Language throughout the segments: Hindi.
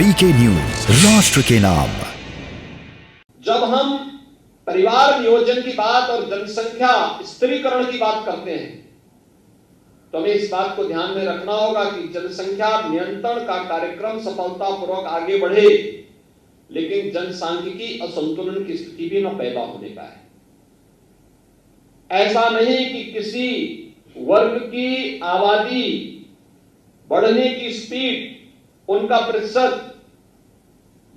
वीके न्यूज, राष्ट्र के नाम। जब हम परिवार नियोजन की बात और जनसंख्या स्थिरीकरण की बात करते हैं तो हमें इस बात को ध्यान में रखना होगा कि जनसंख्या नियंत्रण का कार्यक्रम सफलतापूर्वक आगे बढ़े, लेकिन जनसांख्यिकी असंतुलन की स्थिति भी न पैदा होने पाए। ऐसा नहीं कि किसी वर्ग की आबादी बढ़ने की स्पीड, उनका प्रतिशत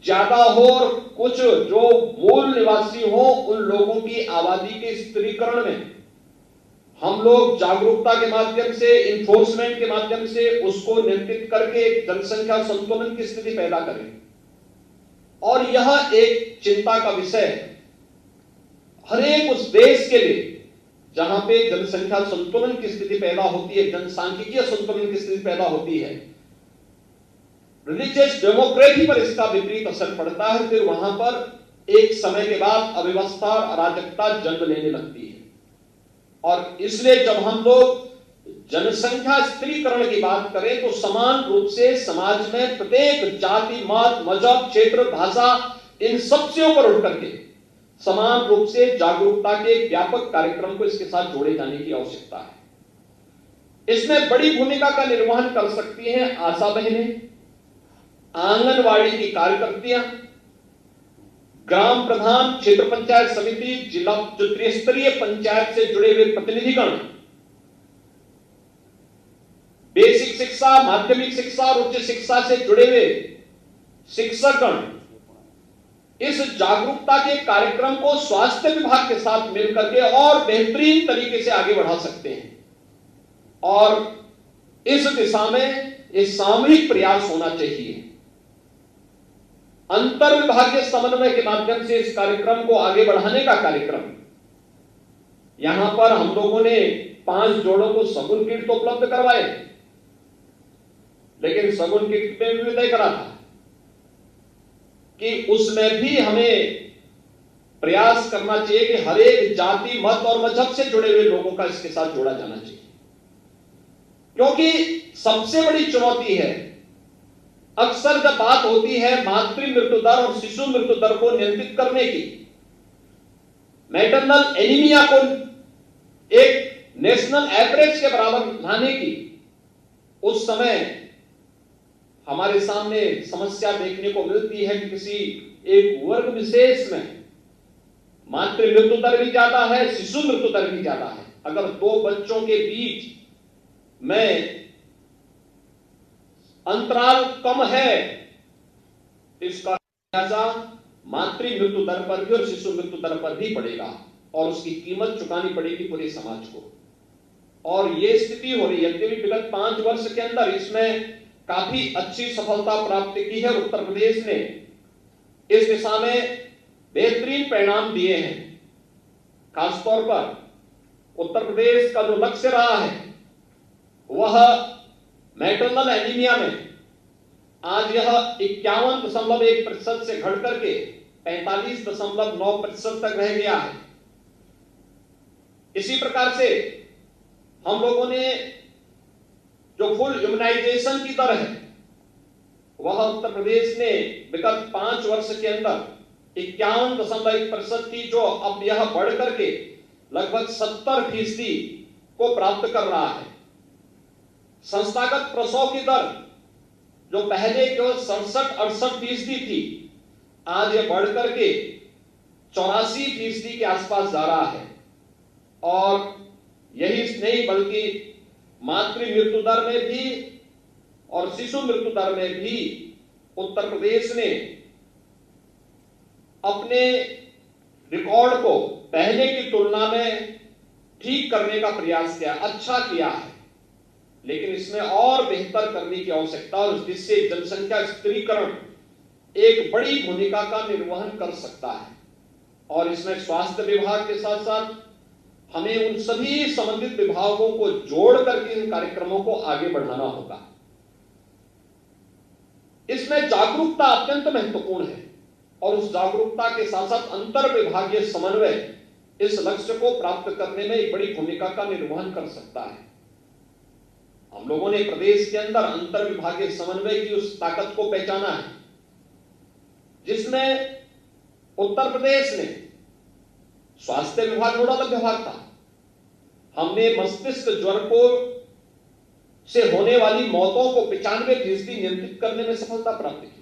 ज्यादा हो और कुछ जो मूल निवासी हो उन लोगों की आबादी के स्थिरीकरण में हम लोग जागरूकता के माध्यम से, इन्फोर्समेंट के माध्यम से उसको नियंत्रित करके जनसंख्या संतुलन की स्थिति पैदा करें। और यह एक चिंता का विषय है हर एक उस देश के लिए जहां पे जनसंख्या संतुलन की स्थिति पैदा होती है, जनसांख्यिकीय संतुलन की स्थिति पैदा होती है। रिलीजियस डेमोक्रेसी पर इसका विपरीत असर पड़ता है, फिर वहां पर एक समय के बाद अव्यवस्था और अराजकता जन्म लेने लगती है। और इसलिए जब हम लोग जनसंख्या स्थिरीकरण की बात करें तो समान रूप से समाज में प्रत्येक जाति, मत, मजहब, क्षेत्र, भाषा, इन सब से ऊपर उठ करके समान रूप से जागरूकता के व्यापक कार्यक्रम को इसके साथ जोड़े जाने की आवश्यकता है। इसमें बड़ी भूमिका का निर्वहन कर सकती हैं आशा बहनें, आंगनवाड़ी की कार्यकर्तियां, ग्राम प्रधान, क्षेत्र पंचायत समिति, जिला जो त्रिस्तरीय पंचायत से जुड़े हुए प्रतिनिधिगण, बेसिक शिक्षा, माध्यमिक शिक्षा और उच्च शिक्षा से जुड़े हुए शिक्षकगण इस जागरूकता के कार्यक्रम को स्वास्थ्य विभाग के साथ मिलकर के और बेहतरीन तरीके से आगे बढ़ा सकते हैं। और इस दिशा में एक सामूहिक प्रयास होना चाहिए। अंतर विभागीय समन्वय के माध्यम से इस कार्यक्रम को आगे बढ़ाने का कार्यक्रम, यहां पर हम लोगों ने 5 जोड़ों को सगुन किट तो उपलब्ध करवाए, लेकिन सगुन किट में भी तय करा था कि उसमें भी हमें प्रयास करना चाहिए कि हर एक जाति, मत और मजहब से जुड़े हुए लोगों का इसके साथ जोड़ा जाना चाहिए। क्योंकि सबसे बड़ी चुनौती है, अक्सर जब बात होती है मातृ मृत्यु दर और शिशु मृत्यु दर को नियंत्रित करने की, मैटरनल एनीमिया को एक नेशनल एवरेज के बराबर लाने की, उस समय हमारे सामने समस्या देखने को मिलती है कि किसी एक वर्ग विशेष में मातृ मृत्यु दर भी ज्यादा है, शिशु मृत्यु दर भी ज्यादा है। अगर 2 बच्चों के बीच में अंतराल कम है, इसका लिहाजा मातृ मृत्यु दर पर भी और शिशु मृत्यु दर पर भी पड़ेगा और उसकी कीमत चुकानी पड़ेगी पूरे समाज को। और यह स्थिति हो रही है। यद्यपि विगत 5 वर्ष के अंदर इसमें काफी अच्छी सफलता प्राप्त की है। उत्तर प्रदेश ने इस दिशा में बेहतरीन परिणाम दिए हैं। खासतौर पर उत्तर प्रदेश का जो लक्ष्य रहा है वह मैटरनल एनीमिया में आज यह 51.1% से घट करके 45.9% तक रह गया है। इसी प्रकार से हम लोगों ने जो फुल इम्यूनाइजेशन की दर है वह उत्तर प्रदेश ने विगत 5 वर्ष के अंदर 51.1% थी, जो अब यह बढ़ करके लगभग 70% को प्राप्त कर रहा है। संस्थागत प्रसव की दर जो पहले केवल 67-68% थी, आज यह बढ़ करके 84% के आसपास जा रहा है। और यही नहीं बल्कि मातृ मृत्यु दर में भी और शिशु मृत्यु दर में भी उत्तर प्रदेश ने अपने रिकॉर्ड को पहले की तुलना में ठीक करने का प्रयास किया, अच्छा किया है। लेकिन इसमें और बेहतर करने की आवश्यकता और जिससे जनसंख्या स्थिरीकरण एक बड़ी भूमिका का निर्वहन कर सकता है। और इसमें स्वास्थ्य विभाग के साथ साथ हमें उन सभी संबंधित विभागों को जोड़ करके इन कार्यक्रमों को आगे बढ़ाना होगा। इसमें जागरूकता अत्यंत महत्वपूर्ण है और उस जागरूकता के साथ साथ अंतर विभागीय समन्वय इस लक्ष्य को प्राप्त करने में एक बड़ी भूमिका का निर्वहन कर सकता है। हम लोगों ने प्रदेश के अंदर अंतर विभागीय समन्वय की उस ताकत को पहचाना है जिसमें उत्तर प्रदेश ने स्वास्थ्य विभाग नोडल विभाग था। हमने मस्तिष्क ज्वर को से होने वाली मौतों को 95% नियंत्रित करने में सफलता प्राप्त की।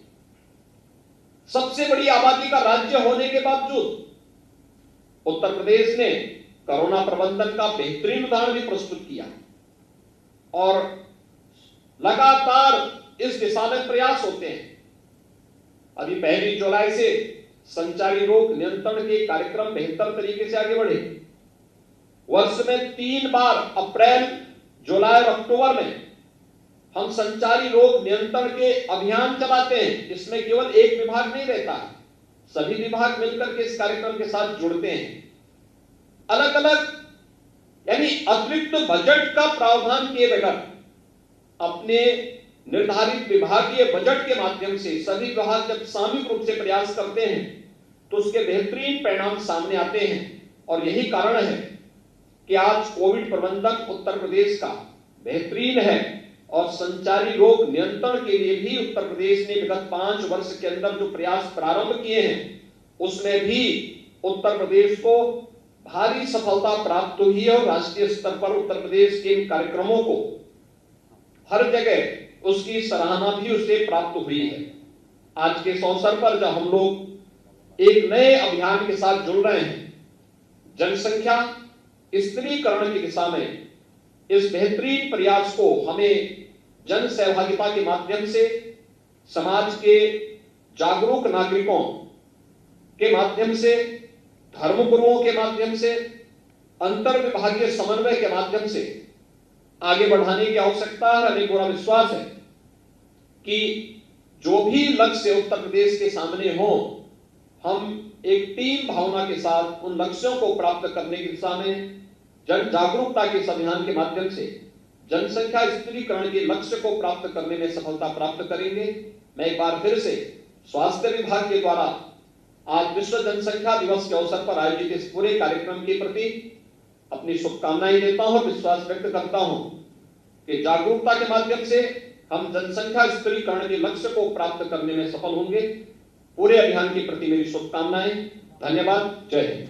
सबसे बड़ी आबादी का राज्य होने के बावजूद उत्तर प्रदेश ने कोरोना प्रबंधन का बेहतरीन उदाहरण भी प्रस्तुत किया और लगातार इस दिशा में प्रयास होते हैं। अभी 1 जुलाई से संचारी रोग नियंत्रण के कार्यक्रम बेहतर तरीके से आगे बढ़े। वर्ष में 3 बार अप्रैल, जुलाई और अक्टूबर में हम संचारी रोग नियंत्रण के अभियान चलाते हैं। इसमें केवल एक विभाग नहीं रहता है, सभी विभाग मिलकर के इस कार्यक्रम के साथ जुड़ते हैं। अलग अलग यानी अतिरिक्त बजट का प्रावधान किए बगैर अपने निर्धारित विभागीय बजट के माध्यम से सभी विभाग जब सामूहिक रूप से प्रयास करते हैं तो उसके बेहतरीन परिणाम सामने आते हैं। और यही कारण है कि आज कोविड प्रबंधन उत्तर प्रदेश का बेहतरीन है और संचारी रोग नियंत्रण के लिए भी उत्तर प्रदेश ने विगत 5 वर्ष के अंदर जो प्रयास प्रारंभ किए हैं उसमें भी उत्तर प्रदेश को भारी सफलता प्राप्त हुई है और राष्ट्रीय स्तर पर उत्तर प्रदेश के इन कार्यक्रमों को हर जगह उसकी सराहना भी उसे प्राप्त हुई है। आज के इस अवसर पर जब हम लोग एक नए अभियान के साथ जुड़ रहे हैं, जनसंख्या स्त्रीकरण की दिशा में इस बेहतरीन प्रयास को हमें जन सहभागिता के माध्यम से, समाज के जागरूक नागरिकों के माध्यम से, धर्मगुरुओं के माध्यम से, अंतर विभागीय समन्वय के माध्यम से आगे बढ़ाने की आवश्यकता है। हमें पूरा विश्वास है कि जो भी लक्ष्य उत्तर प्रदेश के सामने हो, हम एक टीम भावना के साथ उन लक्ष्यों को प्राप्त करने की दिशा में जन जागरूकता के इस अभियान के माध्यम से जनसंख्या स्त्रीकरण के लक्ष्य को प्राप्त करने में सफलता प्राप्त करेंगे। मैं एक बार फिर से स्वास्थ्य विभाग के द्वारा आज विश्व जनसंख्या दिवस के अवसर पर आयोजित इस पूरे कार्यक्रम के प्रति अपनी शुभकामनाएं देता हूं और विश्वास व्यक्त करता हूं कि जागरूकता के माध्यम से हम जनसंख्या स्त्रीकरण के लक्ष्य को प्राप्त करने में सफल होंगे। पूरे अभियान के प्रति मेरी शुभकामनाएं। धन्यवाद। जय हिंद।